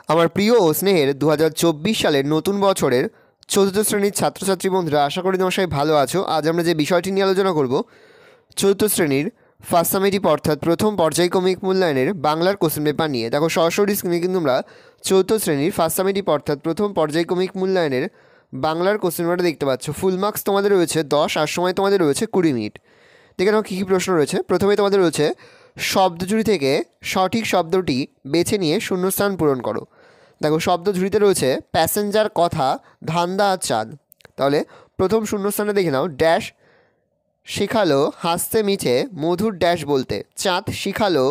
আমার প্রিয় ও স্নেহের 2024 সালের নতুন বছরের চতুর্থ শ্রেণীর ছাত্রছাত্রী বন্ধুরা, আশা করি তোমার সবাই ভালো আছো। আজ আমরা যে বিষয়টি নিয়ে আলোচনা করব, চতুর্থ শ্রেণীর ফার্স্ট সামেটিভ অর্থাৎ প্রথম পর্যায়ক্রমিক মূল্যায়নের বাংলার কোশ্চেন পেপার নিয়ে। দেখো সরাসরি স্ক্রিনে কিন্তু তোমরা চতুর্থ শ্রেণীর ফার্স্ট সামেটিভ অর্থাৎ প্রথম পর্যায়ক্রমিক মূল্যায়নের বাংলার কোশ্চেন পেপারটা দেখতে পাচ্ছ। ফুল মার্কস তোমাদের রয়েছে 10 আর সময় তোমাদের রয়েছে 20 মিনিট। দেখে নাও কী কী প্রশ্ন রয়েছে। প্রথমে তোমাদের রয়েছে শব্দজুড়ি থেকে সঠিক শব্দটি বেছে নিয়ে শূন্যস্থান পূরণ করো। দেখো শব্দ ঝুড়িতে রয়েছে প্যাসেঞ্জার, কথা, ধান্দা আর চাঁদ। তাহলে প্রথম শূন্যস্থানে দেখে নাও, ড্যাশ শেখালো হাসতে মিঠে মধুর ড্যাশ বলতে। চাঁদ শিখালো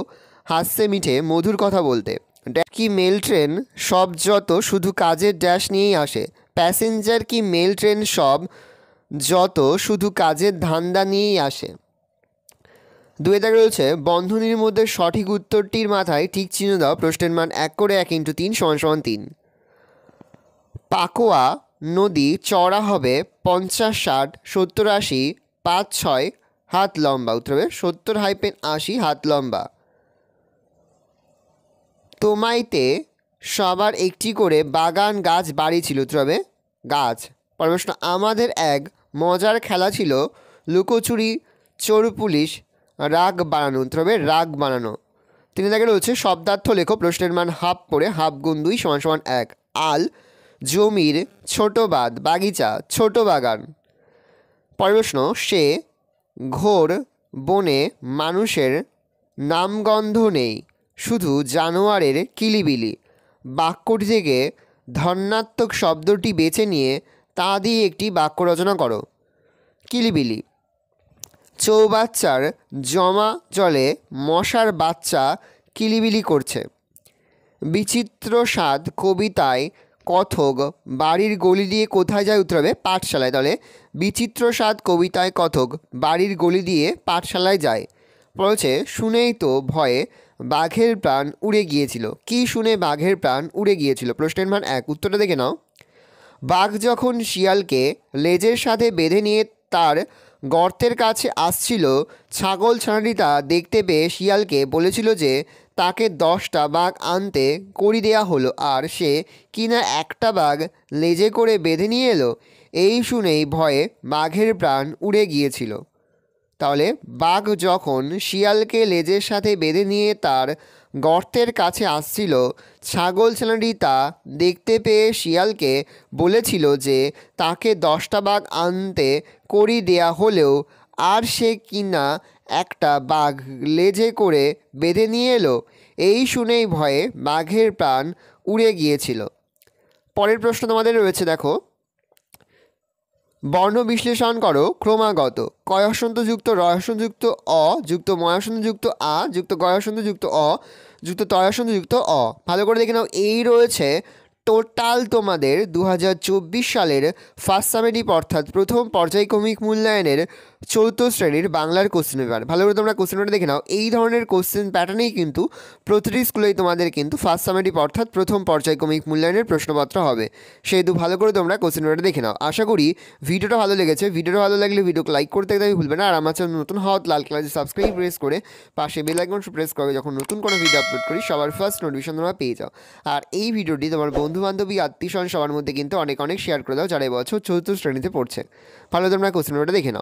হাসতে মিঠে মধুর কথা বলতে। ড্যাশ কি মেল ট্রেন সব যত শুধু কাজের ড্যাশ নিয়েই আসে। প্যাসেঞ্জার কি মেল ট্রেন সব যত শুধু কাজের ধান্দা নিয়েই আসে। দুয়ে দাগে রয়েছে বন্ধনীর মধ্যে সঠিক উত্তরটির মাথায় ঠিক চিহ্ন দাও। প্রশ্নের মান 1 করে 1 × 3 = 3। পাকোয়া নদী চওড়া হবে 50, 60, 70, 80, 5, 6 হাত লম্বা। উত্তর হবে 70-80 হাত লম্বা। তোমাইতে সবার একটি করে বাগান গাছ বাড়ি ছিল। উত্তর হবে গাছ। পরের প্রশ্ন, আমাদের এক মজার খেলা ছিল লুকোচুরি, চোর পুলিশ, রাগ বানানো। উত্তর হবে রাগ বানানো। 3 দাগে রয়েছে শব্দার্থ লেখো। প্রশ্নের মান হাফ করে হাফ গুণ 2 = 1। আল জমির ছোট বাদ, বাগিচা ছোট বাগান। পরের প্রশ্ন, সে ঘোর বনে মানুষের নামগন্ধ নেই, শুধু জানোয়ারের কিলিবিলি। বাক্যটি থেকে ধন্যাত্মক শব্দটি বেছে নিয়ে তা দিয়ে একটি বাক্য রচনা করো। কিলিবিলি। চৌবাচ্চার জমা জলে মশার বাচ্চা কিলিবিলি করছে। বিচিত্র স্বাদ কবিতায় কথক বাড়ির গলি দিয়ে কোথায় যায়। উত্তর হবে পাঠশালায়। তাহলে বিচিত্র স্বাদ কবিতায় কথক বাড়ির গলি দিয়ে পাঠশালায় যায়। বলছে শুনেই তো ভয়ে বাঘের প্রাণ উড়ে গিয়েছিল। কি শুনে বাঘের প্রাণ উড়ে গিয়েছিল? প্রশ্নের মান 1। উত্তরটা দেখে নাও। বাঘ যখন শিয়ালকে লেজের সাথে বেঁধে নিয়ে তার গর্তের কাছে আসছিল, ছাগল ছানাটি তা দেখতে পেয়ে শিয়ালকে বলেছিল যে তাকে 10টা বাঘ আনতে করি দেয়া হলো, আর সে কিনা একটা বাঘ লেজে করে বেঁধে নিয়ে এলো। এই শুনেই ভয়ে বাঘের প্রাণ উড়ে গিয়েছিল। তাহলে বাঘ যখন শিয়ালকে লেজের সাথে বেঁধে নিয়ে তার গর্তের কাছে আসছিল, ছাগল ছানাটি তা দেখতে পেয়ে শিয়ালকে বলেছিল যে তাকে 10টা বাঘ আনতে করি দেয়া হলেও, আর সে কিনা একটা বাঘ লেজে করে বেঁধে নিয়ে এলো। এই শুনেই ভয়ে বাঘের প্রাণ উড়ে গিয়েছিল। পরের প্রশ্ন তোমাদের রয়েছে, দেখো বর্ণ বিশ্লেষণ করো ক্রমাগত। কয়সন্তযুক্ত রয়সন্তযুক্ত অ যুক্ত ময়াসন্তযুক্ত আ যুক্ত গয়াসন্তযুক্ত অ যুক্ত তয়াসন্তযুক্ত অ। ভালো করে দেখে নাও। এই রয়েছে টোটাল তোমাদের 2024 সালের ফার্স্ট সামেটিভ অর্থাৎ প্রথম পর্যায়ক্রমিক মূল্যায়নের চতুর্থ শ্রেণীর বাংলার কোশ্চেন পেপার। ভালো করে তোমরা কোশ্চেন পেপারটা দেখে নাও। এই ধরনের কোশ্চেন প্যাটার্নেই কিন্তু প্রতিটি স্কুলেই তোমাদের কিন্তু ফার্স্ট সামেটিভ অর্থাৎ প্রথম পর্যায়ক্রমিক মূল্যায়নের প্রশ্নপত্র হবে। সেহেতু ভালো করে তোমরা কোশ্চেন পেপারটা দেখে নাও। আশা করি ভিডিওটা ভালো লেগেছে। ভিডিওটা ভালো লাগলে ভিডিওকে লাইক করতে একদমই ভুলবে না। আর আমার চ্যানেল নতুন হওয়া লাল কালারে সাবস্ক্রাইব প্রেস করে পাশে বেল আইকন প্রেস করে যখন নতুন কোনো ভিডিও আপলোড করি সবার ফার্স্ট নোটিফিকেশন তোমরা পেয়ে যাও। আর এই ভিডিওটি তোমার বন্ধুবান্ধবী আত্মীয়স্বজন সবার মধ্যে কিন্তু অনেক শেয়ার করে দাও যারা এবছর চতুর্থ শ্রেণীতে পড়ছে। ভালো তোমরা কোশ্চেন পেপারটা দেখে নাও।